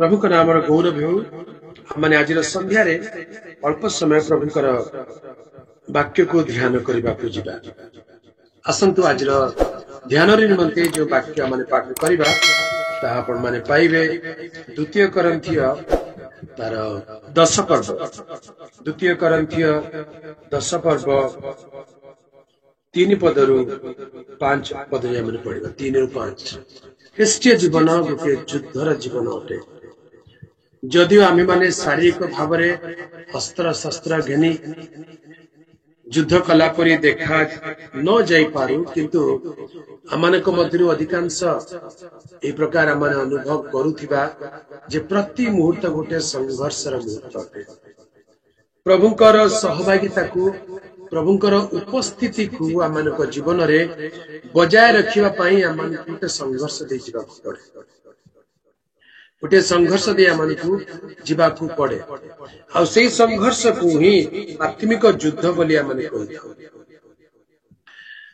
प्रभु नाम गौरव हो मैंने आज संध्यार अल्प समय प्रभुकर वाक्य को ध्यान करने को जीवा आसतु आज ध्यान निमंते जो वाक्य माने पाठ करवा आपण माने पाइबे द्वितीय करंथिय तार 10 पर्व द्वितीय करंथिय 10 पर्व 3 पदरु 5 पद मैंने पढ़ा 3 रु 5 ख्रीष्टीय जीवन गोटे युद्धर जीवन अटे जदिव आम माने शारीरिक भाव अस्त्र शस्त्र घेनी युद्ध कला परी देखा न जाई पारू किंतु आमानक मध्यरु अधिकांश ए प्रकार आमाने अनुभव करुथिबा जे प्रति मुहूर्त गोटे संघर्षर मुहूर्त अटे प्रभुंकर सहभागिता को प्रभुंकर उपस्थिति को आमानक जीवन रे बजाय रखिबा पई आमानक गोटे संघर्ष दे जिबा पड़े गोटे संघर्ष दे आमानकु जीवाकू पड़े आ से संघर्ष को ही आत्मिक युद्ध बोली आमाने कहिथाउ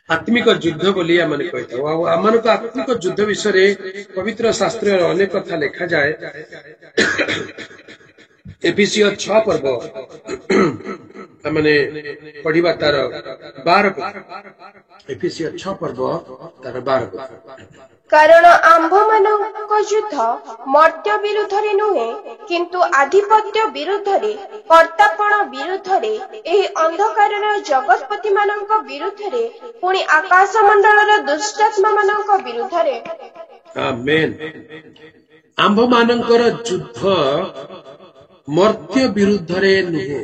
आत्मिक युद्ध बोली आमाने कहिथाउ आ आमानक आत्मिक युद्ध विषय पवित्र शास्त्र रे अनेक कथा लिखा जाए एफिसियो 6 पर्व आमाने पढ़िबा तार 12 पद एफिसियो 6 पर्व तार 12 पद कारण आम्भମାନଙ୍କ युद्ध मर्त्य विरुद्धरे नुहे किंतु आधिपत्य विरुद्धरे कर्तापण विरुद्धरे एही अंधकारर जगतपति मानक विरुद्धरे पुणी आकाश मंडलर दुष्टात्मा मानक विरुद्धरे आमेन आम्भମାନଙ୍କର युद्ध मर्त्य विरुद्धरे नुहे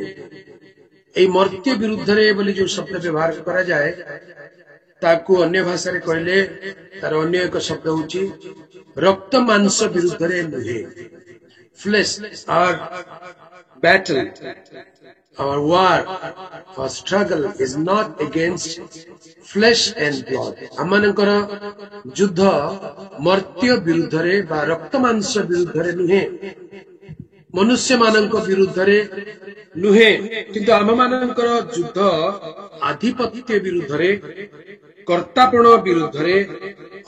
एही मर्त्य विरुद्धरे बोली जो शब्द व्यवहार करा जाए ताकू अन्य भाषा रे कहले तार अन्य एक शब्द होची रक्त मांस विरुद्ध रे नुहे फ्लेश और बैटल और वार और struggle is not against flesh and blood आमानकर युद्ध मर्त्य विरुद्ध रे बा रक्त मांस विरुद्ध रे नुहे मनुष्य मानक विरुद्ध रे नुहे किंतु आमମାନଙ୍କର युद्ध आधिपत्य विरुद्ध रे कर्तापण विरुद्ध रे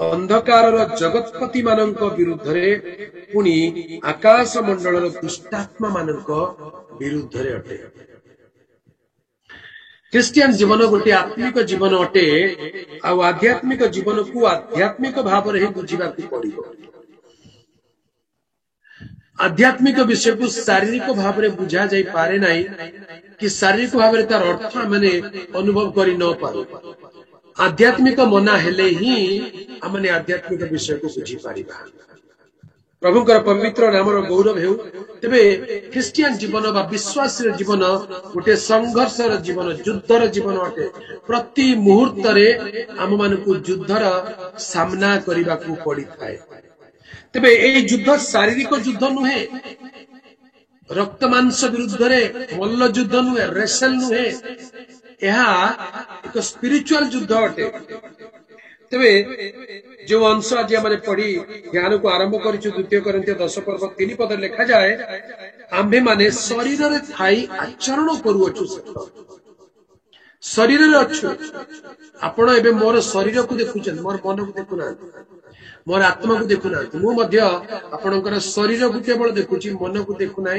अंधकारर जगतपति मानक विरुद्ध रे पुणी आकाश मंडलर दुष्टात्मा मानक विरुद्ध रे अटे क्रिश्चियन जीवन गोटे आत्मिक जीवन अटे आ आध्यात्मिक जीवन को आध्यात्मिक भाव रे बुझिबा को पड़िबो आध्यात्मिक विषय को शारीरिक भाव रे बुझा जाई पारे नाही कि शारीरिक भाव रे तार अर्थ माने अनुभव करि न पारो आध्यात्मिक मना हेले ही हमने आध्यात्मिक विषय को बुझी पारिबा प्रभुकर पवित्र नामर गौरव हेउ तबे क्रिश्चियन जीवन बा विश्वासी जीवन गोटे संघर्षर जीवन युद्धर जीवन अटे प्रति मुहूर्त रे हम मानकु युद्धर सामना करिबा को पड़ी थाए तबे ए युद्ध शारीरिक युद्ध नुहे रक्त मांस विरुद्ध रे मल्ल युद्ध नुहे रेसल नुहे यह एक स्पिरिचुअल युद्ध अटे तबे जो अंश आज हमारे पढ़ी ज्ञान को आरंभ करिछु द्वितीय करंथिय 10 पर्व 3 पद लिखा जाए आम्भे माने शरीर रे थाई आचरण करूछु शरीर रे अछु आपण एबे मोर शरीर को देखुछन मोर मन को देखुना मोर आत्मा को देखुना मु मध्य आपणकर शरीर को केवल देखुची मन को देखुना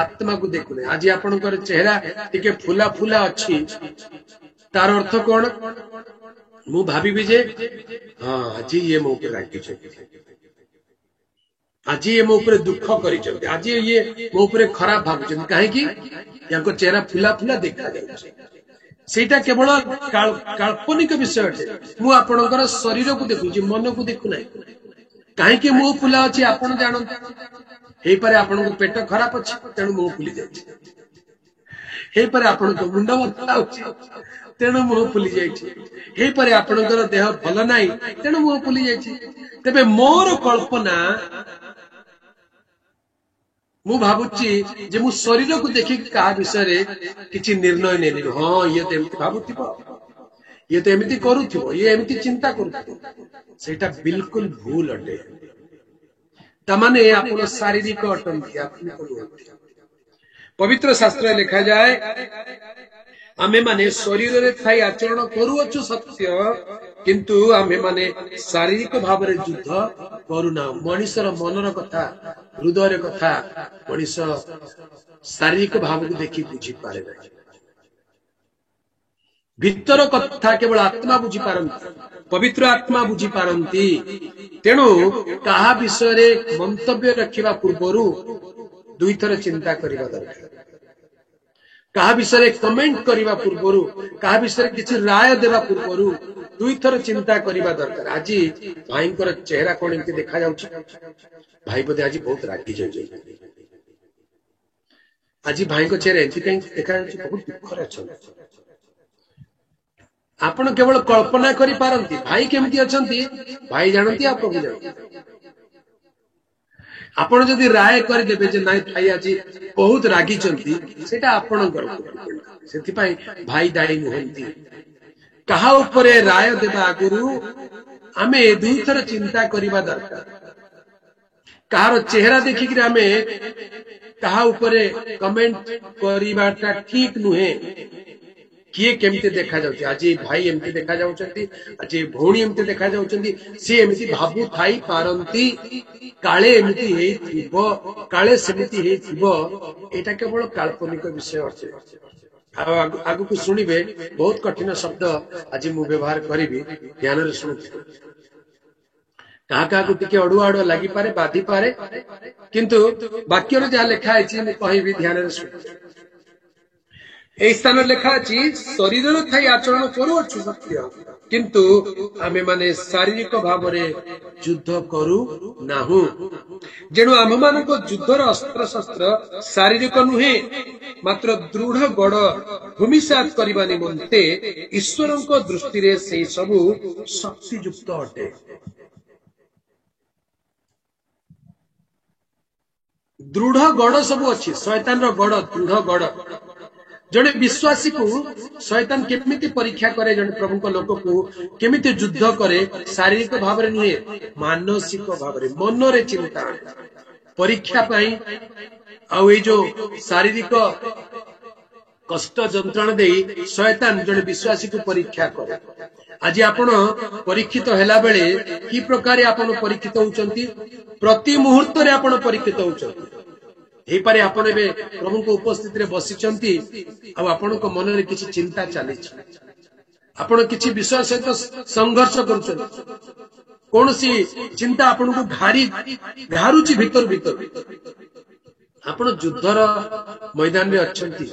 आत्मा को देखुना आज आपणकर चेहरा टिके फुला फुला अछि तार अर्थ कोन मु भाबी जे हां आज ये मो पे राखी छै आज ये मो ऊपर दुख करी छै आज ये मो ऊपर खराब भाबी छै काहे कि याको चेहरा फुला फुला देखा जाय सेटा केवल काल्पनिक विषय अटे मु आपणकर शरीर को देखुची मन को देखु नै काहे कि मो फुला अछि आपण जानत हे पारे आपण को पेट खराब अछि तेनु मो फुली जाय छै हे पारे आपण को मुंड बथा अछि तेनु मो फुली जाय छै हे पारे आपणकर देह भल नाही तेनु मो फुली जाय छै तबे मोर कल्पना मु भाबुची जे मु शरीर को देखि का विषय रे किछि निर्णय नेली हां ये तो एमति भाबुथिबो ये तो एमति करूथिबो ये एमति चिंता करूथिबो सेटा बिल्कुल भूल अटे तमाने आपण शारीरिक अटंती आत्मिक अटंती पवित्र शास्त्र लिखा जाए आमे माने शरीर रे थाई आचरण करूअछु सत्य किंतु आमे माने शारीरिक भाव रे युद्ध କରୁନା। ମଣିଷର ମନର କଥା, ହୃଦୟର କଥା ମଣିଷ ଶାରୀରିକ ଭାବକୁ ଦେଖି ବୁଝିପାରେ ନାହିଁ। ଭିତର କଥା କେବଳ ଆତ୍ମା ବୁଝିପାରନ୍ତି, ପବିତ୍ର ଆତ୍ମା ବୁଝିପାରନ୍ତି। ତେଣୁ କାହା ବିଷୟରେ ମନ୍ତବ୍ୟ ରଖିବା ପୂର୍ବରୁ ଦୁଇଥର ଚିନ୍ତା କରିବା ଦରକାର। କାହା ବିଷୟରେ କମେଣ୍ଟ କରିବା ପୂର୍ବରୁ, କାହା ବିଷୟରେ କିଛି ରାୟ ଦେବା ପୂର୍ବରୁ ଦୁଇଥର ଚିନ୍ତା କରିବା ଦରକାର। ଆଜି ଭାଇଙ୍କର ଚେହେରା କଣ ଏମିତି ଦେଖାଯାଉଛି? ଭାଇ ବୋଧେ ଆଜି ବହୁତ ରାଗି ଯାଇଛନ୍ତି। ଆଜି ଭାଇଙ୍କ ଚେହେରା ଏମିତି କାହିଁକି ଦେଖାଯାଉଛି? ବହୁତ ଦୁଃଖରେ ଅଛନ୍ତି। ଆପଣ କେବଳ କଳ୍ପନା କରିପାରନ୍ତି ଭାଇ କେମିତି ଅଛନ୍ତି, ଭାଇ ଜାଣନ୍ତି ଆଉ ପ୍ରଭୁ ଜାଣନ୍ତି। ଆପଣ ଯଦି ରାୟ କରିଦେବେ ଯେ ନାଇଁ ଭାଇ ଆଜି ବହୁତ ରାଗିଛନ୍ତି, ସେଇଟା ଆପଣଙ୍କର। ସେଥିପାଇଁ ଭାଇ ଦାୟୀ ନୁହନ୍ତି। କାହା ଉପରେ ରାୟ ଦେବା ଆଗରୁ ଆମେ ଦୁଇଥର ଚିନ୍ତା କରିବା ଦରକାର। କାହାର ଚେହେରା ଦେଖିକିରି ଆମେ କାହା ଉପରେ କମେଣ୍ଟ କରିବାଟା ଠିକ ନୁହେଁ। କିଏ କେମିତି ଦେଖାଯାଉଛି, ଆଜି ଭାଇ ଏମିତି ଦେଖାଯାଉଛନ୍ତି, ଆଜି ଭଉଣୀ ଏମିତି ଦେଖାଯାଉଛନ୍ତି, ସିଏ ଏମିତି ଭାବୁଥାଇ ପାରନ୍ତି, କାଳେ ଏମିତି ହେଇଥିବ, କାଳେ ସେମିତି ହେଇଥିବ। ଏଇଟା କେବଳ କାଳ୍ପନିକ ବିଷୟ ଅଟେ। ଆଉ ଆଗକୁ ଶୁଣିବେ ବହୁତ କଠିନ ଶବ୍ଦ ଆଜି ମୁଁ ବ୍ୟବହାର କରିବି, ଧ୍ୟାନରେ ଶୁଣୁଥିବେ। କାହା କାହାକୁ ଟିକେ ଅଡୁଆ ଅଡୁଆ ଲାଗିପାରେ, ବାଧିପାରେ, କିନ୍ତୁ ବାକ୍ୟରେ ଯାହା ଲେଖା ହେଇଛି ମୁଁ କହିବି, ଧ୍ୟାନରେ ଶୁଣୁଥିବେ। এই স্থানে লেখা ଅଛି, ଶରୀରରେ ଥାଇ ଆଚରଣ କରୁଅଛୁ ସତ୍ୟ, କିନ୍ତୁ ଆମେ ମାନେ ଶାରୀରିକ ଭାବରେ ଯୁଦ୍ଧ କରୁ ନାହୁଁ। ଯେଣୁ ଆମମାନଙ୍କ ଯୁଦ୍ଧର ଅସ୍ତ୍ରଶସ୍ତ୍ର ଶାରୀରିକ ନୁହେଁ, ମାତ୍ର ଦୃଢ ଗଡ଼ ଭୂମିସାତ କରିବା ନିମନ୍ତେ ଈଶ୍ୱରଙ୍କ ଦୃଷ୍ଟିରେ ସେହି ସବୁ ଶକ୍ତିଯୁକ୍ତ ଅଟେ। ଦୃଢ ଗଡ଼ ସବୁ ଅଛି, ଶୟତାନର ଗଡ଼, ଦୃଢ ଗଡ଼। ଜଣେ ବିଶ୍ୱାସୀକୁ ଶୟତାନ କେମିତି ପରୀକ୍ଷା କରେ, ଜଣେ ପ୍ରଭୁଙ୍କ ଲୋକକୁ କେମିତି ଯୁଦ୍ଧ କରେ? ଶାରୀରିକ ଭାବରେ ନୁହେଁ, ମାନସିକ ଭାବରେ, ମନରେ ଚିନ୍ତା ପରୀକ୍ଷା ପାଇଁ। ଆଉ ଏଇ ଯୋଉ ଶାରୀରିକ କଷ୍ଟ ଯନ୍ତ୍ରଣା ଦେଇ ଶୟତାନ ଜଣେ ବିଶ୍ୱାସୀକୁ ପରୀକ୍ଷା କରେ। ଆଜି ଆପଣ ପରୀକ୍ଷିତ ହେଲା ବେଳେ କି ପ୍ରକାର ଆପଣ ପରୀକ୍ଷିତ ହଉଛନ୍ତି? ପ୍ରତି ମୁହୂର୍ତ୍ତରେ ଆପଣ ପରୀକ୍ଷିତ ହଉଛନ୍ତି। ହେଇପାରେ ଆପଣ ଏବେ ପ୍ରଭୁଙ୍କ ଉପସ୍ଥିତିରେ ବସିଛନ୍ତି, ଆଉ ଆପଣଙ୍କ ମନରେ କିଛି ଚିନ୍ତା ଚାଲିଛି, ଆପଣ କିଛି ବିଷୟ ସହିତ ସଂଘର୍ଷ କରୁଛନ୍ତି, କୌଣସି ଚିନ୍ତା ଆପଣଙ୍କୁ ଘାରୁଛି ଭିତରୁ ଭିତରୁ। ଆପଣ ଯୁଦ୍ଧର ମଇଦାନରେ ଅଛନ୍ତି,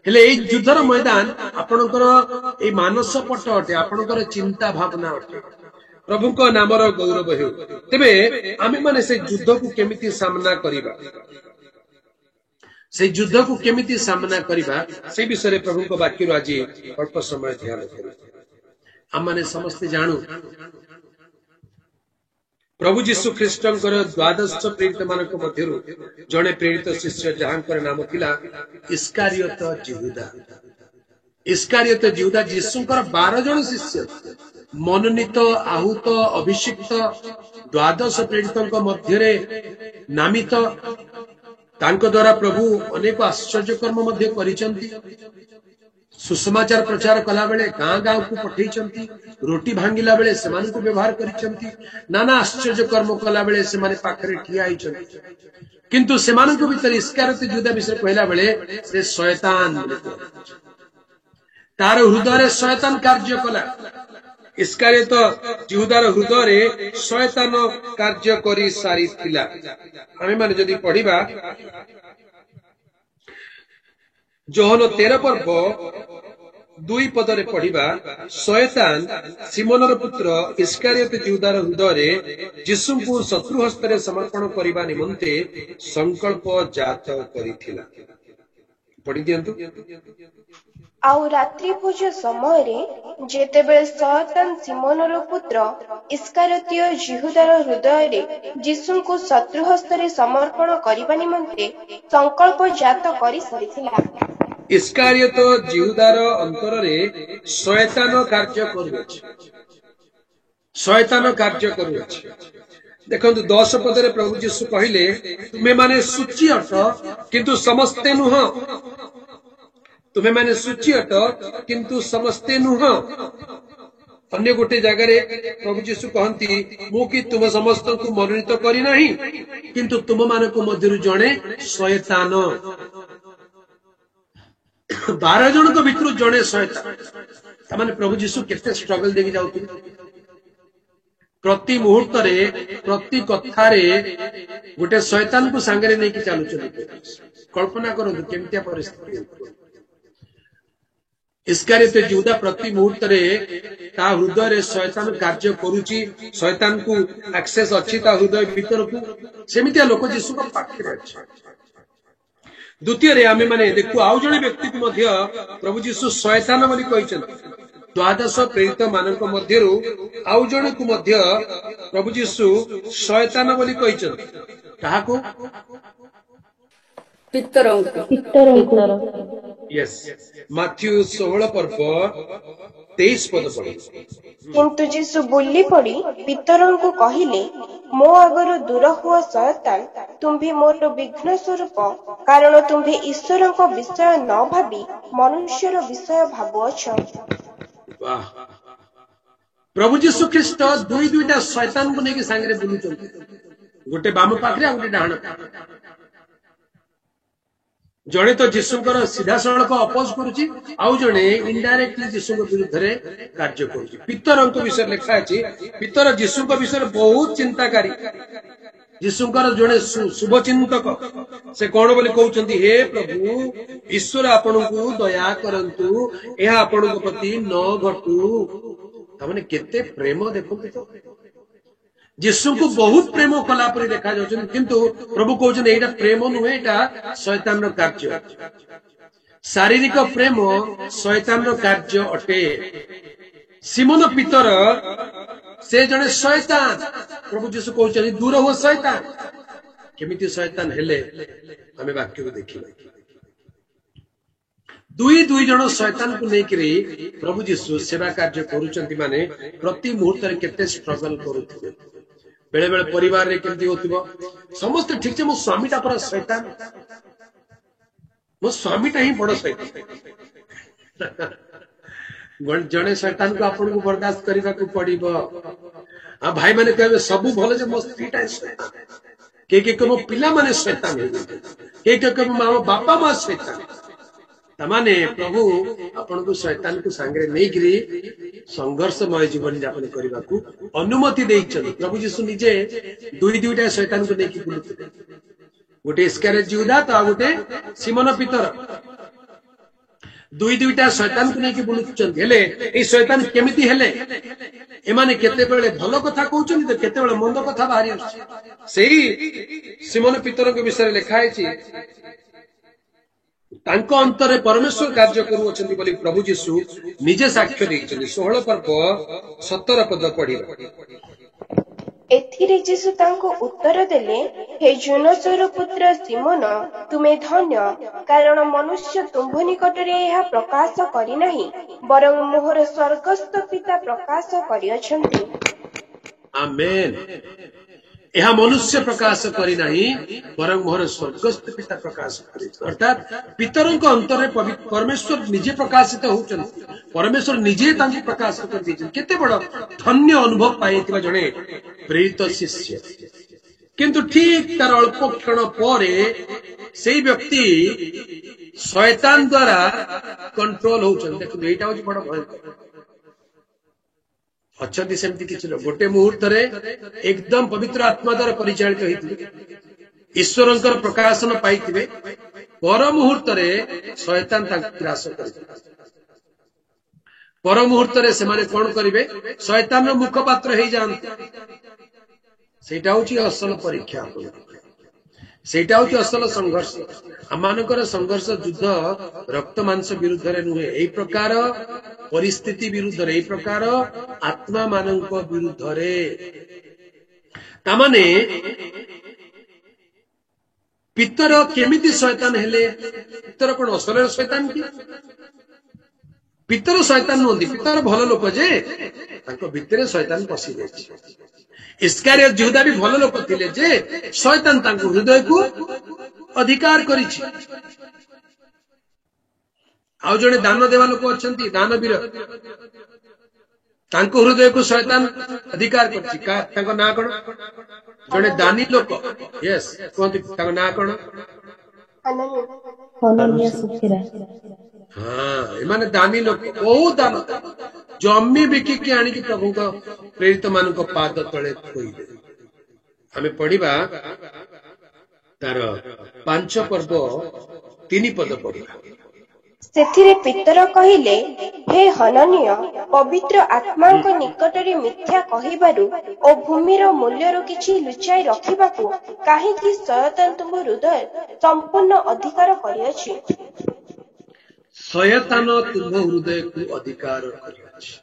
ହେଲେ ଏଇ ଯୁଦ୍ଧର ମଇଦାନ ଆପଣଙ୍କର ଏଇ ମାନସ ପଟ ଅଟେ, ଆପଣଙ୍କର ଚିନ୍ତା ଭାବନା ଅଟେ। ପ୍ରଭୁଙ୍କ ନାମର ଗୌରବ ହେଉ। ତେବେ ଆମେମାନେ ସେ ଯୁଦ୍ଧକୁ କେମିତି ସାମ୍ନା କରିବା, সেই ଯୁଦ୍ଧକୁ କେମିତି ସାମ୍ନା କରିବା, ସେ ବିଷୟରେ ପ୍ରଭୁଙ୍କ ବାକ୍ୟରୁ ଆଜି ଅଳ୍ପ ସମୟ ଧ୍ୟାନ କରିବା। ଆମମାନେ ସମସ୍ତେ ଜାଣୁ, ପ୍ରଭୁ ଯୀଶୁ ଖ୍ରୀଷ୍ଟଙ୍କର ଦ୍ୱାଦଶ ପ୍ରେରିତ ମାନଙ୍କ ମଧ୍ୟରୁ ଜଣେ ପ୍ରେରିତ ଶିଷ୍ୟ, ଯାହାଙ୍କର ନାମ ଥିଲା ଇସ୍କାରିୟତ ଯିହୁଦା। ଇସ୍କାରିୟତ ଯିହୁଦା ଯୀଶୁଙ୍କର 12 ଜଣ ଶିଷ୍ୟ, ମନୋନୀତ, ଆହୁତ, ଅଭିଷିକ୍ତ, ଦ୍ୱାଦଶ ପ୍ରେରିତଙ୍କ ମଧ୍ୟରେ ନାମିତ। ତାଙ୍କ ଦ୍ୱାରା ପ୍ରଭୁ ଅନେକ ଆଶ୍ଚର୍ଯ୍ୟ କର୍ମ ମଧ୍ୟ କରିଛନ୍ତି। ସୁସମାଚାର ପ୍ରଚାର କଲା ବେଳେ ଗାଁ ଗାଁକୁ ପଠେଇଛନ୍ତି, ରୋଟି ଭାଙ୍ଗିଲା ବେଳେ ସେମାନଙ୍କୁ ବ୍ୟବହାର କରିଛନ୍ତି, ନାନା ଆଶ୍ଚର୍ଯ୍ୟ କର୍ମ କଲା ବେଳେ ସେମାନେ ପାଖରେ ଠିଆ ହେଇଛନ୍ତି। କିନ୍ତୁ ସେମାନଙ୍କ ଭିତରେ ଇସ୍କାରିୟତ ଯିହୁଦା ବିଷୟରେ କହିଲା ବେଳେ ସେ ଶୟତାନ, ତାର ହୃଦୟରେ ଶୟତାନ କାର୍ଯ୍ୟ କଲା। ଇସ୍କାରିୟତ ଯିହୁଦାର ହୃଦୟରେ ଶୟତାନ କାର୍ଯ୍ୟ କରି ସାରିଥିଲା। ଆମେମାନେ ଯଦି ପଢିବା ଯୋହନ 13 ପର୍ବ 2 ପଦରେ ପଢିବା, ଶୟତାନ ସିମୋନର ପୁତ୍ର ଇସ୍କାରିୟତ ଯିହୁଦାର ହୃଦୟରେ ଯୀଶୁଙ୍କୁ ଶତ୍ରୁ ହସ୍ତରେ ସମର୍ପଣ କରିବା ନିମନ୍ତେ ସଂକଳ୍ପ ଜାତ କରିଥିଲା। ପଢି ଦିଅନ୍ତୁ। ଆଉ ରାତ୍ରି ଭୋଜ ସମୟରେ ଯେତେବେଳେ ଶୟତାନ ସିମୋନର ପୁତ୍ର ଇସ୍କାରିୟତ ଯିହୁଦାର ହୃଦୟରେ ଯୀଶୁଙ୍କୁ ଶତ୍ରୁ ହସ୍ତରେ ସମର୍ପଣ କରିବା ନିମନ୍ତେ ସଂକଳ୍ପ ଜାତ କରିସାରିଥିଲା। ଇସ୍କାରିୟତ ଯିହୁଦାର ଅନ୍ତରରେ ଶୟତାନ କାର୍ଯ୍ୟ କରୁଅଛି, ଶୟତାନ କାର୍ଯ୍ୟ କରୁଅଛି। ଦେଖନ୍ତୁ 10 ପଦରେ ପ୍ରଭୁ ଯୀଶୁ କହିଲେ, ତୁମେମାନେ ସୂଚି ଅଟ କିନ୍ତୁ ସମସ୍ତେ ନୁହଁ। ତୁମେମାନେ ସୂଚି ଅଟ କିନ୍ତୁ ସମସ୍ତେ ନୁହଁ। अन्य गोटे जगार प्रभु जीशु कहती मु कि तुम समस्त को मनोनीत करना किंतु तुम मान मध्य जड़े शयतान 12 जन भितर जड़े शयतान माने प्रभु जीशु केते स्ट्रगल देखी जाऊ प्रति मुहूर्त प्रति कथारे गोटे शयतान को सांगरे नहीं कि चलु कल्पना करूँ केमतिया परिस्थिति इस्कारियोत यहूदा प्रति मुहूर्त ता हृदय शयतान कार्य करुची शयतान को एक्सेस अच्छी ता हृदय भीतर को सेमितिया लोक जीशु को पाखरे अछि द्वितीय आमे माने देखु आउ जणे व्यक्ति को मध्य प्रभु जीशु शयतान बोली कहिसंती 12 प्रेरित मानक मध्यरु आउ जणे को मध्य प्रभु जीशु शयतान बोली कहिसंती काहाको यस माथ्यू 16 पर्व 23 पद पढ़े किंतु जीशु बोली पड़ी पितरों को कहिले मो आगरो दूर हुआ शयतान तुम्भे मोर विघ्न स्वरूप कारण तुम्भे ईश्वर को विषय न भाबी मनुष्यर विषय भाबुअछ। वाह प्रभु जीशु ख्रीस्ट दुईटा शैतान को लेके सांगरे बुलुचंती गोटे बाम पाखरे आ गोटे डाहाण जड़े तो जीशुकर सीधा सड़क अपोज करुची आउ जड़े इनडायरेक्टली जीशु विरुद्ध रे कार्य करुची पितर विषय लिखा अछि पितर जीशु विषय बहुत चिंताकारी जीशुकर जड़े शुभ चिंतक से कौन बोली कहउचंती हे प्रभु ईश्वर आपन को दया करंतु यह आपन को प्रति न घटू तमने केते प्रेम देखो जीशु को बहुत प्रेम कला परि देखा जाउछन किंतु प्रभु कहउछन एटा प्रेम नुहे एटा शैतान रो कार्य शारीरिक प्रेम शैतान रो कार्य अटे सिमोन पीतर से जने शैतान प्रभु जीशु कहउछन दूर हो शैतान केमिति शैतान हेले हमें वाक्य को देखिबा दुई जन शैतान को लेकरी प्रभु जीशु सेवा कार्य करूचंती माने प्रति मुहूर्त रे केते स्ट्रगल करूथिबे बेले बेले परिवार रे केमती होतिबो समस्त ठीक छे मो स्वामीटा पर शैतान मो स्वामीटा ही बड़ शैतान जने शैतान को आपन को बर्दाश्त करबा को पड़िबो आ भाई माने कहबे सब भले जे मो स्त्रीटा शैतान के को पिला माने शैतान के मां बापा मां शैतान तमाने प्रभु आपन को शैतान को सांगरे नहीं गिरी संघर्षमय जीवन यापन करबा को अनुमति देइछन प्रभु जीशु निजे दुईटा शैतान को लेकी बुलुते गोटे इस्कारियोत यहूदा तो गोटे सिमोन पीतर दुईटा शैतान को लेकी बुलुचन हेले ए शैतान केमिति हेले एमाने केते बेले भलो कथा कहउछन तो केते बेले मंद कथा बाहरी आछी सेही सिमोन पीतर के विषय लिखा है तांको अंतरे परमेश्वर कार्य करूछंती बोली प्रभु जीशु निजे साक्ष्य देइछन 16 पर्व 17 पद पढ़िबा एथिरे जीशु तांको उत्तर देले हे जोनासर पुत्र सिमोन तुमे धन्य कारण मनुष्य तुम्भ निकटरे यह प्रकाश करि नाही बरं मोहर स्वर्गस्थ पिता प्रकाश करियछंती आमेन यह मनुष्य प्रकाश करी नहीं बरं मोहर स्वर्गस्थ पिता प्रकाश करी अर्थात पितरों को अंतर परमेश्वर निजे प्रकाशित होचंती परमेश्वर निजे तांको प्रकाश कर दिजन केते बड़ धन्य अनुभव पाइतिबा जणे प्रेरित शिष्य किंतु ठीक तार अल्प क्षण परे सेही व्यक्ति शैतान द्वारा कंट्रोल होचन देखो एटा होची बड़ भयंकर अच्छी सेमती किसी लोग गोटे मुहूर्त एकदम पवित्र आत्मा द्वारा परिचालित होते ईश्वर प्रकाशन पाई पर मुहूर्त शैतान ग्रास कर पर मुहूर्त से कौन करेंगे शैतान मुखपात्र हो जाते सेटा हूँ असल परीक्षा सेटा हूँ असल संघर्ष आमर संघर्ष युद्ध रक्त मांस विरुद्ध नुहे यही प्रकार परिस्थिति विरुद्ध यही प्रकार आत्मा मानक विरुद्ध तामाने पितर केमिति शैतान हेले पितर कौन असल शैतान की पितर शैतान नुहति पितर भल लोक जे भितर शैतान पशि जाइछि इस्कारियोत यहूदा भी भल लोक थिले जे शैतान तांको हृदय को अधिकार करिछि आउ जड़े दान देवा लोक अछंती दानवीर तांको हृदय को शैतान अधिकार करछि तांको ना कोन जने दानी लोक यस कोन तांको ना कोन हनन्या सुफिरा हाँ एमाने दानी लोक बहुत दान जमी बिकी के आनी की प्रभु को प्रेरित मान को पाद तले थोइले हमें पढ़िबा तार 5 पर्व 3 पद पढ़िबा ସେଥିରେ ପିତର କହିଲେ, ହେ ହନନୀୟ, ପବିତ୍ର ଆତ୍ମାଙ୍କ ନିକଟରେ ମିଥ୍ୟା କହିବାରୁ ଓ ଭୂମିର ମୂଲ୍ୟରୁ କିଛି ଲୁଚାଇ ରଖିବାକୁ କାହିଁକି ଶୟତାନ ତୁମ ହୃଦୟ ସମ୍ପୂର୍ଣ୍ଣ ଅଧିକାର କରିଅଛି? ଶୟତାନ ତୁମ ହୃଦୟକୁ ଅଧିକାର କରିଅଛି।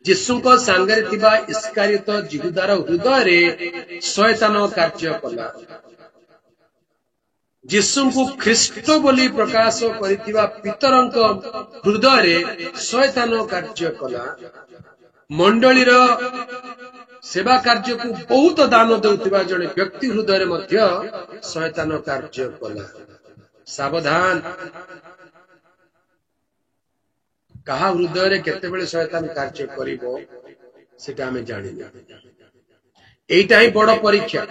ଯୀଶୁଙ୍କ ସାଙ୍ଗରେ ଥିବା ଇସ୍କାରିୟତ ଯିହୁଦାର ହୃଦୟରେ ଶୟତାନ କାର୍ଯ୍ୟ କଲା। ଯୀଶୁଙ୍କୁ ଖ୍ରୀଷ୍ଟ ବୋଲି ପ୍ରକାଶ କରିଥିବା ପିତରଙ୍କ ହୃଦୟରେ ଶୟତାନ କାର୍ଯ୍ୟ କଲା। ମଣ୍ଡଳୀର ସେବା କାର୍ଯ୍ୟକୁ ବହୁତ ଦାନ ଦେଉଥିବା ଜଣେ ବ୍ୟକ୍ତି ହୃଦୟରେ ମଧ୍ୟ ଶୟତାନ କାର୍ଯ୍ୟ କଲା। ସାବଧାନ, କାହା ହୃଦୟରେ କେତେବେଳେ ଶୟତାନ କାର୍ଯ୍ୟ କରିବ ସେଟା ଆମେ ଜାଣିନା। ଏଇଟା ହିଁ ବଡ ପରୀକ୍ଷା।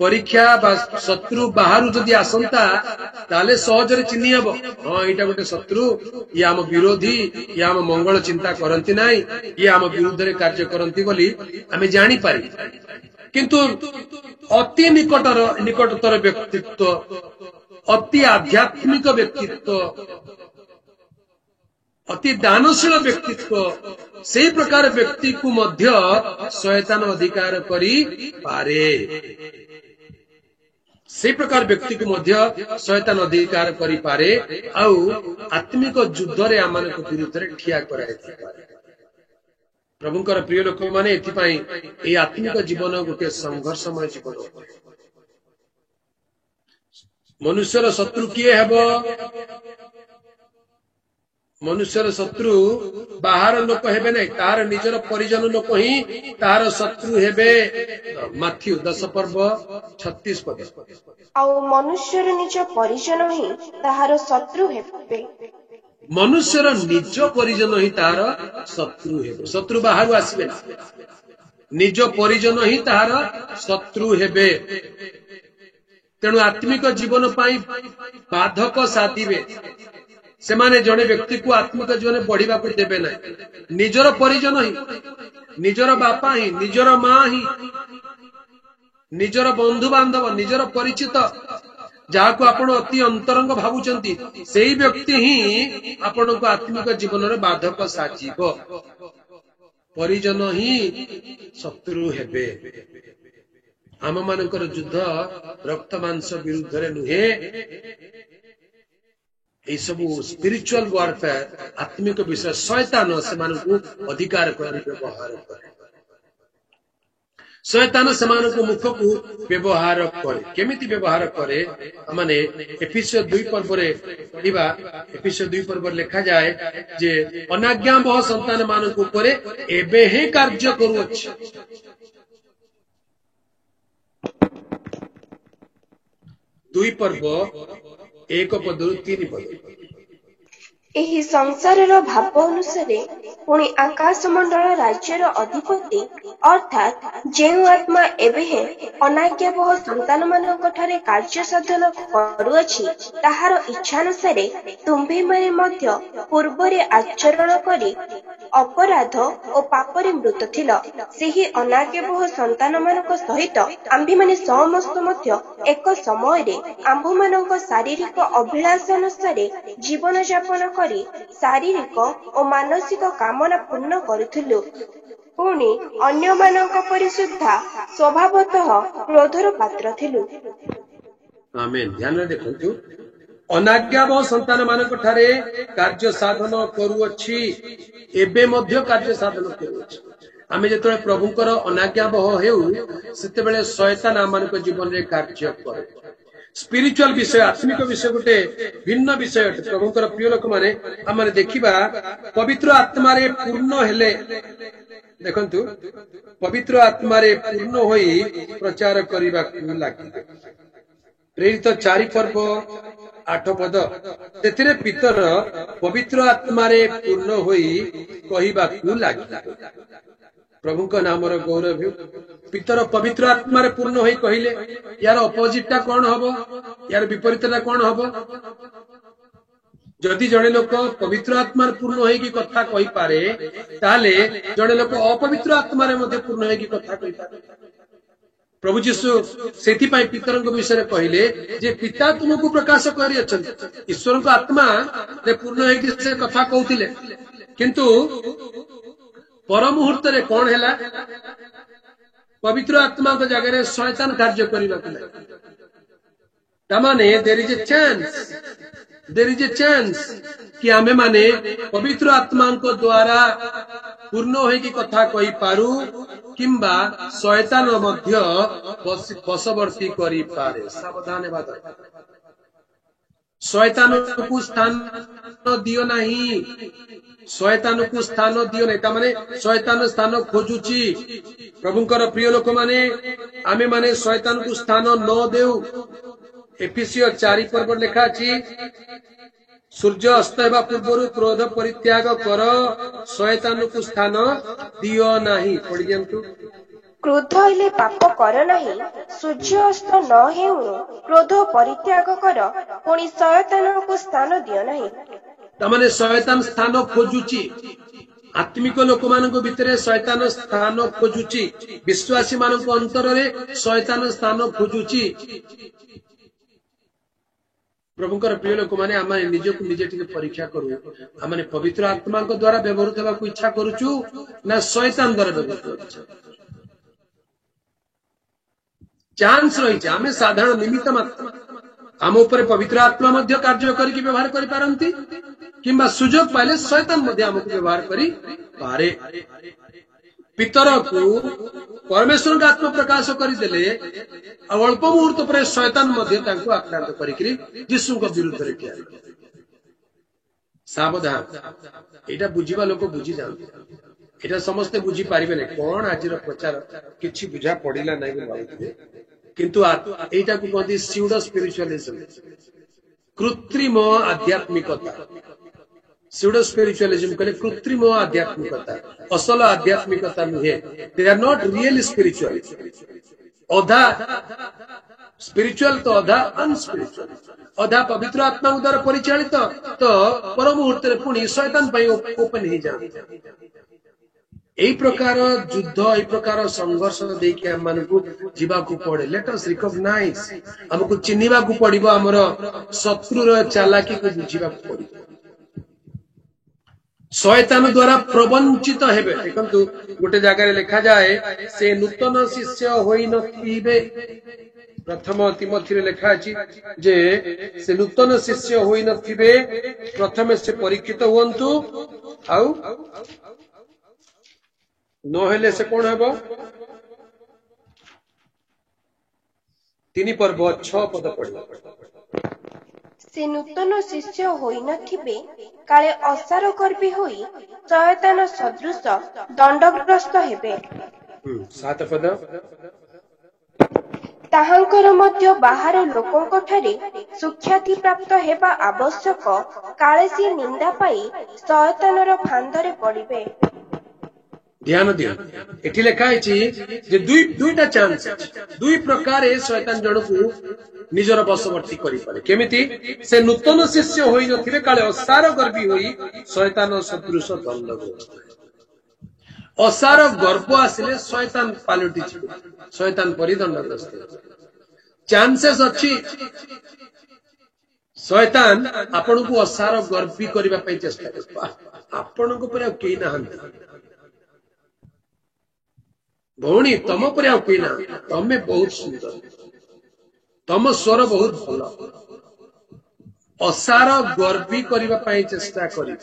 ପରୀକ୍ଷା ବା ଶତ୍ରୁ ବାହାରୁ ଯଦି ଆସନ୍ତା ତାହେଲେ ସହଜରେ ଚିହ୍ନି ହେବ, ହଁ ଏଇଟା ଗୋଟେ ଶତ୍ରୁ, ଇଏ ଆମ ବିରୋଧୀ, ଇଏ ଆମ ମଙ୍ଗଳ ଚିନ୍ତା କରନ୍ତି ନାହିଁ, ଇଏ ଆମ ବିରୁଦ୍ଧରେ କାର୍ଯ୍ୟ କରନ୍ତି ବୋଲି ଆମେ ଜାଣିପାରିବୁ। କିନ୍ତୁ ଅତି ନିକଟତର ବ୍ୟକ୍ତିତ୍ୱ, ଅତି ଆଧ୍ୟାତ୍ମିକ ବ୍ୟକ୍ତିତ୍ୱ, ଅତି ଦାନଶୀଳ ବ୍ୟକ୍ତିତ୍ୱ, ସେଇ ପ୍ରକାର ବ୍ୟକ୍ତିକୁ ମଧ୍ୟ ଶୟତାନ ଅଧିକାର କରିପାରେ। ସେଇ ପ୍ରକାର ବ୍ୟକ୍ତିକୁ ମଧ୍ୟ ଶୟତାନ ଅଧିକାର କରିପାରେ ଆଉ ଆତ୍ମିକ ଯୁଦ୍ଧରେ ଆମମାନଙ୍କ ବିରୁଦ୍ଧରେ ଠିଆ କରାଇପାରେ। ପ୍ରଭୁଙ୍କର ପ୍ରିୟ ଲୋକମାନେ, ଏଥିପାଇଁ ଏହି ଆତ୍ମିକ ଜୀବନ ଗୋଟିଏ ସଂଘର୍ଷମୟ ଜୀବନ। ମନୁଷ୍ୟର ଶତ୍ରୁ କିଏ ହେବ? ମନୁଷ୍ୟର ଶତ୍ରୁ ବାହାର ଲୋକ ହେବେ ନାହିଁ, ତାହାର ନିଜର ପରିଜନ ଲୋକ ହିଁ ତାହାର ଶତ୍ରୁ ହେବେ। ମାଥ୍ୟୁ 10 ପର୍ବ 36 ପଦ। ଆଉ ମନୁଷ୍ୟର ନିଜ ପରିଜନ ହିଁ ତାହାର ଶତ୍ରୁ ହେବେ। ମନୁଷ୍ୟର ନିଜ ପରିଜନ ହିଁ ତାହାର ଶତ୍ରୁ ହେବେ। ଶତ୍ରୁ ବାହାରୁ ଆସିବେ ନା, ନିଜ ପରିଜନ ହିଁ ତାହାର ଶତ୍ରୁ ହେବେ। ତେଣୁ ଆତ୍ମିକ ଜୀବନ ପାଇଁ ବାଧକ ସାଧିବେ। ସେମାନେ ଜଣେ ବ୍ୟକ୍ତିକୁ ଆତ୍ମିକ ଜୀବନ ବଢିବାକୁ ଦେବେ ନାହିଁ। ନିଜର ପରିଜନ ହିଁ, ନିଜର ବାପା ହିଁ, ନିଜର ମା ହିଁ, ନିଜର ବନ୍ଧୁ ବାନ୍ଧବ, ନିଜର ପରିଚିତ, ଯାହାକୁ ଆପଣ ଅତି ଅନ୍ତରଙ୍ଗ ଭାବୁଛନ୍ତି, ସେଇ ବ୍ୟକ୍ତି ହିଁ ଆପଣଙ୍କ ଆତ୍ମିକ ଜୀବନରେ ବାଧକ ସାଜିବ। ପରିଜନ ହିଁ ଶତ୍ରୁ ହେବେ। ଆମମାନଙ୍କର ଯୁଦ୍ଧ ରକ୍ତ ମାଂସ ବିରୁଦ୍ଧରେ ନୁହେଁ। এই ସବୁ ସ୍ପିରିଚୁଆଲ ୱାରଫେୟାର, ଆତ୍ମିକ ବିଷୟ, ଶୟତାନ ସେମାନଙ୍କୁ ଅଧିକାର କରି ବ୍ୟବହାର କରେ। ଶୟତାନ ସେମାନଙ୍କ ମୁଖକୁ ବ୍ୟବହାର କରେ। କେମିତି ବ୍ୟବହାର କରେ? ମାନେ ଏଫେସୀୟ 2 ପର୍ବରେ ପଢିବା। ଏଫେସୀୟ 2 ପର୍ବରେ ଲେଖାଯାଏ ଯେ ଅନାଜ୍ଞାବହ ସନ୍ତାନ ମାନଙ୍କ ଉପରେ ଏବେ ହିଁ କାର୍ଯ୍ୟ କରୁଅଛି। 2 ପର୍ବ 1 ପଦରୁ 3 ପଦ। ଏହି ସଂସାରର ଭାବ ଅନୁସାରେ ପୁଣି ଆକାଶମଣ୍ଡଳ ରାଜ୍ୟର ଅଧିପତି ଅର୍ଥାତ୍ ଯେଉଁ ଆତ୍ମା ଏବେ ହିଁ ଅନାଜ୍ଞାବହ ସନ୍ତାନମାନଙ୍କ ଠାରେ କାର୍ଯ୍ୟ ସାଧନ କରୁଅଛି, ତାହାର ଇଚ୍ଛାନୁସାରେ ତୁମ୍ଭେମାନେ ମଧ୍ୟ ପୂର୍ବରେ ଆଚରଣ କରି ଅପରାଧ ଓ ପାପରେ ମୃତ ଥିଲ। ସେହି ଅନାଜ୍ଞାବହ ସନ୍ତାନମାନଙ୍କ ସହିତ ଆମ୍ଭେମାନେ ସମସ୍ତ ମଧ୍ୟ ଏକ ସମୟରେ ଆମ୍ଭମାନଙ୍କ ଶାରୀରିକ ଅଭିଳାଷାନୁସାରେ ଜୀବନଯାପନ କରି ଶାରୀରିକ ଓ ମାନସିକ କାମନା ପୂର୍ଣ୍ଣ କରୁଥିଲୁ। ପୁଣି ଅନ୍ୟମାନଙ୍କ ପରି ସୁଦ୍ଧା ସ୍ୱଭାବତଃ କ୍ରୋଧର ପାତ୍ର ଥିଲୁ। ଆମେନ୍। ଧ୍ୟାନରେ ଦେଖନ୍ତୁ, ଅନାଜ୍ଞାବହ ସନ୍ତାନ ମାନଙ୍କ ଠାରେ କାର୍ଯ୍ୟ ସାଧନ କରୁଅଛି, ଏବେ ମଧ୍ୟ କାର୍ଯ୍ୟ ସାଧନ କରୁଅଛି। ଆମେ ଯେତେବେଳେ ପ୍ରଭୁଙ୍କର ଅନାଜ୍ଞାବହ ହେଉ, ସେତେବେଳେ ଶୟତାନ ଆମମାନଙ୍କ ଜୀବନରେ କାର୍ଯ୍ୟ କରେ। ସ୍ପିରିଚୁଆଲ ବିଷୟ, ଆତ୍ମିକ ବିଷୟ ଗୋଟେ ଭିନ୍ନ ବିଷୟ ଅଟେ। ପ୍ରଭୁଙ୍କର ପ୍ରିୟ ଲୋକମାନେ, ଆମେ ଦେଖିବା ପବିତ୍ର ଆତ୍ମାରେ ପୂର୍ଣ୍ଣ ହେଲେ, ଦେଖନ୍ତୁ, ପବିତ୍ର ଆତ୍ମାରେ ପୂର୍ଣ୍ଣ ହୋଇ ପ୍ରଚାର କରିବାକୁ ଲାଗିବେ। ପ୍ରେରିତ 4 ପର୍ବ 8 पद तेथिरे पितर पवित्र आत्मारे पूर्ण होई कहिबाकू लागिला। प्रभु का नाम गौरव हो। पितर पवित्र आत्मारे पूर्ण होई कहिले यार अपोजिटटा कौन हबो, यार विपरीतटा कौन हबो? जदि जड़े लोक पवित्र आत्मार पूर्ण होई की कथा कहि पारे ताले जड़े लोक अपवित्र आत्मारे मध्ये पूर्ण होई की कथा कहि पारे। प्रभु जीशु सेति पई पितर विषय कहले जे पिता तुमको प्रकाश करि अछंती। ईश्वर को आत्मा रे पूर्ण होई की से कथा कहउतिले, किंतु पर मुहूर्त रे कोन हैला पवित्र आत्मा को जगह रे शैतान कार्य करिबा के तमाने देयर इज ए चांस कि आमे माने पवित्र आत्मा को द्वारा पूर्ण होई की कथा कहि पारू किंबा शैतान मध्य बसवर्ती करि पारे। सावधान हेबा दरकार। शैतान को स्थान दियो नहीं, शैतान को स्थान दियो नहीं। तामाने शैतान स्थान खोजुची। प्रभुंकर प्रिय लोक माने आमे माने शैतान को स्थान न देउ। एफिसियो 4 पर्व लिखा अछि सूर्य अस्त हेबा पूर्व क्रोध परित्याग कर, शैतान को स्थान दियो नहीं। पढ़ि दियंतु। क्रोध हेले पाप कर नहीं, सूर्य अस्त न हेउ क्रोध परित्याग कर, पुणी शयतान को स्थान दियो नहीं। तमाने शैतान स्थान खोजुची। आत्मिक लोक मानक भितरे शैतान स्थान खोजुची। विश्वासी मानक अंतर रे शैतान स्थान खोजुची। प्रभुकर प्रिय लोक माने आमे निजको निजे टिके परीक्षा करू। आमे पवित्र आत्मा को द्वारा व्यवहृत हेबा को इच्छा करूछु ना शैतान द्वारा व्यवहृत होछु? चांस रही छे। आमे साधारण निमित्त मात्र। आम ऊपर पवित्र आत्मा मध्य कार्य करके व्यवहार करि पारंती किंबा सुजोग पाइले शैतान मध्य हमको व्यवहार करि पारे। पितर को परमेश्वर का आत्मा प्रकाश करदेले अल्प मुहूर्त पर शैतान मध्य तांको आक्रांत करिकरी यीशु को विरुद्ध रे किया। सावधान। एटा बुझिबा लोक बुझी जान। एटा समस्त बुझी पारिबे नै। कोन आजिर प्रचार किछि बुझा पडिला नै भाबुथिले, किंतु एटा को कहती स्यूडो स्पिरिचुअलिज्म, कृत्रिम आध्यात्मिकता। स्यूडो स्पिरिचुअलिज्म कहले कृत्रिम आध्यात्मिकता, असल आध्यात्मिकता नुहे। They are not real spiritual. अधा स्पिरिचुअल तो अधा अनस्पिरिचुअल। अधा पवित्र आत्मा द्वारा परिचालित तो पर मुहूर्त रे पुणी शैतान पई ओपन हो जाए। एई प्रकार युद्ध एई प्रकार संघर्ष देके हम मानकु जीवा को पड़े। Let us recognise. हमकु चिन्हिबा को पड़िबो हमर शत्रुर चालाकी को बुझिबा को पड़िबो। शैतान द्वारा प्रवंचित हेबे। देखंतु गोटे जगह लिखा जाए से नूतन शिष्य होई नथिबे। प्रथम तिमोथी रे लिखा अछि जे से नूतन शिष्य होई नथिबे, प्रथमे से परीक्षित हुअन्तु आउ नहेले से कोन हेबो। 3 पर्व 6 पद पढ़िबो। से नूतन शिष्य होई नथिबे, काले असार कर्मी होई शयतान सदृश दंडग्रस्त हेबे। 7 पद ताहांकर मध्य बाहर लोकंक ठारे सुख्याति प्राप्त हेबा आवश्यक, काले से निंदा पाई शयतानर फांदरे पड़िबे। ध्यान दियो। एठी लिखा अछि जे दुईटा चांस, दुई प्रकार शैतान जणकु निजर बसवर्ती करि पारे। केमिति? से नूतन शिष्य होई नथिबे, काले असार गर्वी होई शैतान सदृश दंडग्रस्त। असार गर्व आसिले शैतान पालटी छिबे, शैतान परि दंडग्रस्त। चांसेस अछि शैतान आपन को असार गर्वी करबा पई चेष्टा करबा। आपन को पर केई नाहंती। भौणी तम पर आउ केई ना। तमे बहुत सुंदर, तम स्वर बहुत भल। असार गर्वी करबा पई चेष्टा करी।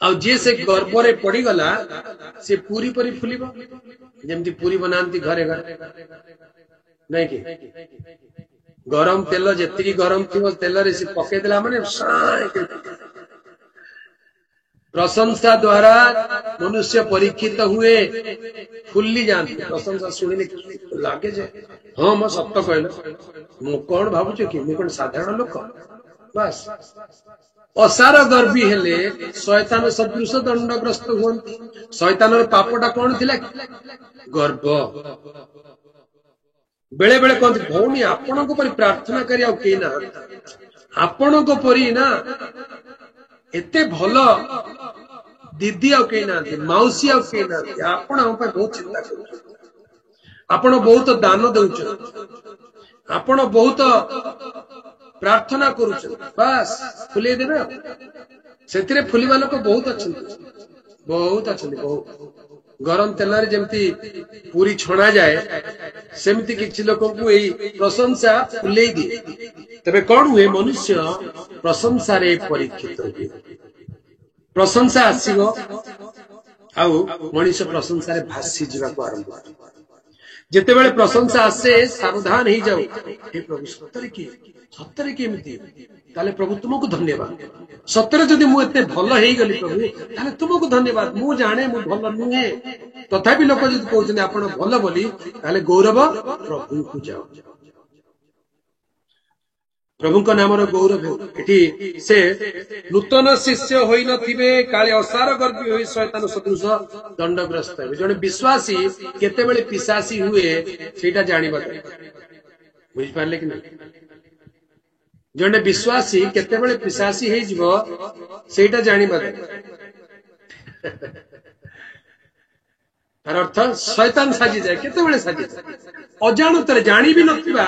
आ जे से गर्व रे पड़ी गला से पूरी परी फुलिबो। जेमती पूरी बनांती घरे घरे नहीं कि गरम तेल जेतिकी गरम थिबो तेल रे से पके देला माने प्रशंसा द्वारा मनुष्य परीक्षित हुए फुल्ली जानते। प्रशंसा सुनिले लागे जे हाँ मो सत कहल मु कौन भावुच कि मु कौन साधारण लोक बस असार गर्भी हेले शैतान सदृश दंडग्रस्त हुअन्ति शैतान पापटा कौन थिला गर्भ बेले बेले कहते भौणी आपण परी प्रार्थना करी आउ ना आपण परी ना एते भल दीदी आउ ना मौसी आउ ना आपण बहुत चिंता कर आपण बहुत दान दौच आपण बहुत प्रार्थना करुच बस फुले देवे से फुलवा लोक बहुत अच्छा बहुत गरम तेल जमती पूरी छणा जाए सेमती किसी लोक प्रशंसा फुले दिए तबे कौन हुए मनुष्य प्रशंसा रे परीक्षित हुए प्रशंसा आसीगो आउ मनुष्य प्रशंसा रे भासी जीवा को आरंभ जिते बेले प्रशंसा आसे सावधान ही जाओ हे प्रभु सत्तरे केमिति ताले प्रभु तुमको धन्यवाद सत्तरे जदि मु एते भल हेई गली प्रभु ताले तुमको धन्यवाद मु जाने मु भल नुहे तथापि लोक जदि कहउछन आपण भल बोली ताले गौरव प्रभु को जाओ प्रभु को नाम गौरव एठी से नूतन शिष्य होई नथिबे काले असार गर्भी होई शैतान सदृश दंडग्रस्त हेबे जने विश्वासी केते बेले पिशासी हुए सेटा जानिबा बुझ पारले कि नहीं जने विश्वासी केते बेले पिशासी हे जीवो सेटा जानिबा तार अर्थ शैतान साजी जाए केते बेले साजी जाए अजाणतरे जानी भी नथिबा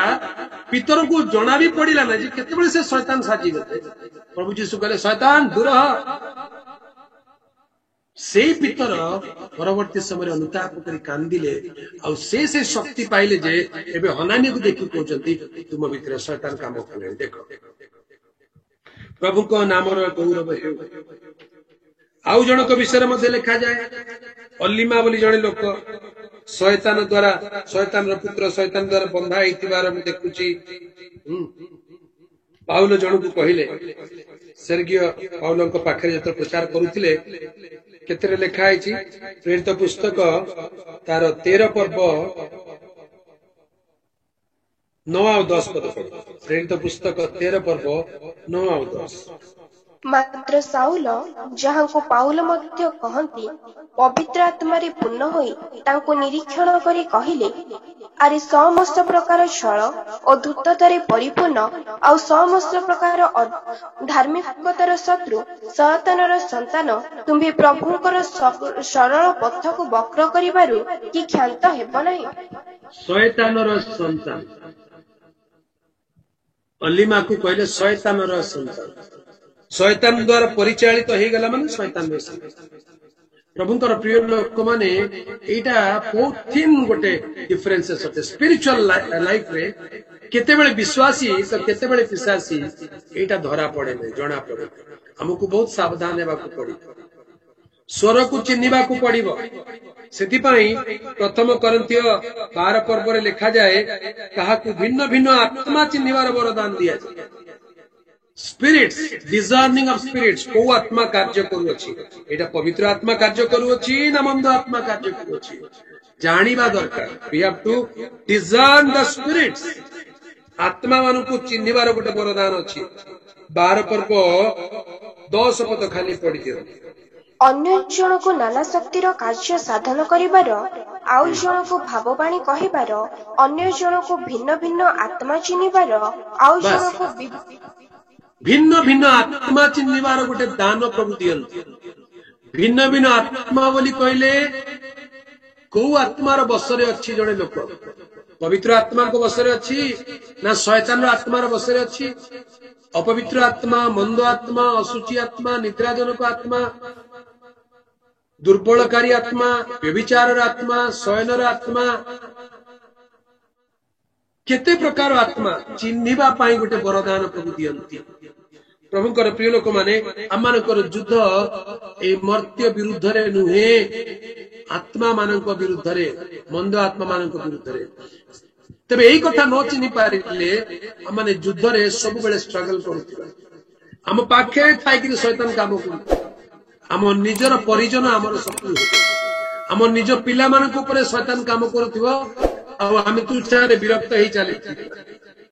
पितर को जना भी पड़िला ना जे केते बेले से शैतान साजी गते प्रभु यीशु कहले शैतान दूर से पितर परवर्ती समय अनुताप करी कांदिले आ से शक्ति पाइले जे एबे हनानी को देखि कहउचंती तुम भीतर शैतान काम करे देखो प्रभु को नाम गौरव हेउ आउ जनक विषय मध्य लिखा जाए अल्लीमा बोली जने लोक शैतान द्वारा शैतान पुत्र शैतान द्वारा बंधा होइतिबार मु देखुची पाउल जन को कहिले स्वर्गीय पाउल पाखे जो प्रचार करुथिले केतरे लिखा है प्रेरित पुस्तक तार 13 पर्व 9 और 10 पद प्रेरित पुस्तक 13 पर्व 9 और 10 मात्र साउल जहाँ को पाउल मध्य कहती पवित्र आत्मा रे पूर्ण होई तांको निरीक्षण करी कहिले आरे समस्त प्रकार छल और धूर्ततारे परिपूर्ण और समस्त प्रकार धार्मिकतार शत्रु शैतानर संतान तुम्हें प्रभुकर सरल पथ को वक्र करिबारु कि क्षांत हेब नाही शैतानर संतान अल्लीमा को कहले शैतानर संतान शैतान द्वारा परिचालित हो गला माने शैतान प्रभुंकर प्रिय लोक माने एटा बहुत थिन गोटे डिफरेंसेस होते स्पिरिचुअल लाइफ रे केते बेले विश्वासी तो केते बेले पिशासी एटा धरा पड़े नै जणा पड़े हमकु बहुत सावधान हेबा को पड़ी स्वर को चिन्हिबा को पड़िबो सेति पई प्रथम कोरिन्थिय 12 पर्व रे लिखा जाए कहा को भिन्न भिन्न आत्मा चिन्हिबार वरदान दिया जाय स्पिरिट्स डिजर्निंग ऑफ स्पिरिट्स को आत्मा कार्य करूछि एटा पवित्र आत्मा कार्य करूछि ना मंद आत्मा कार्य करूछि जानिबा दरकार we have to discern the spirits आत्मा मानु को चिन्हिबार गोटे वरदान अछि 12 पर्व 10 पद खाली पढि दियो अन्य जन को नाना शक्तिर कार्य साधन करिबार आउ जन को भाववाणी कहिबार अन्य जन को भिन्न भिन्न आत्मा चिन्हिबार आउ जन को भिन्न भिन्न आत्मा चिन्हिबार गोटे दान प्रभु दियंती भिन्न भिन्न आत्मा बोली कहले को आत्मार बसरे अच्छी जड़े लोक पवित्र आत्मा को बसरे अच्छी ना शैतान आत्मार बसरे अच्छी अपवित्र आत्मा मंद आत्मा असुचि आत्मा निद्राजनक आत्मा दुर्बलकारी आत्मा व्यभिचार आत्मा शयनर आत्मा केते प्रकार आत्मा चिन्हिबा पाई गोटे वरदान प्रभु दियंती प्रभुकर प्रिय लोक माने आमानकर युद्ध ए मर्त्य विरुद्ध रे नुहे आत्मा मानक विरुद्ध रे मंद आत्मा मानक विरुद्ध रे तबे एई कथा न चिन्हि पारिले आमाने युद्ध रे सब बेले स्ट्रगल करथिबा हम पाखे थाई कि शैतान काम करू हम निजर परिजन हमर शत्रु हम निज पिला मानक ऊपर शैतान काम करथिबो आउ आम तुच्छारे विरक्त ही चली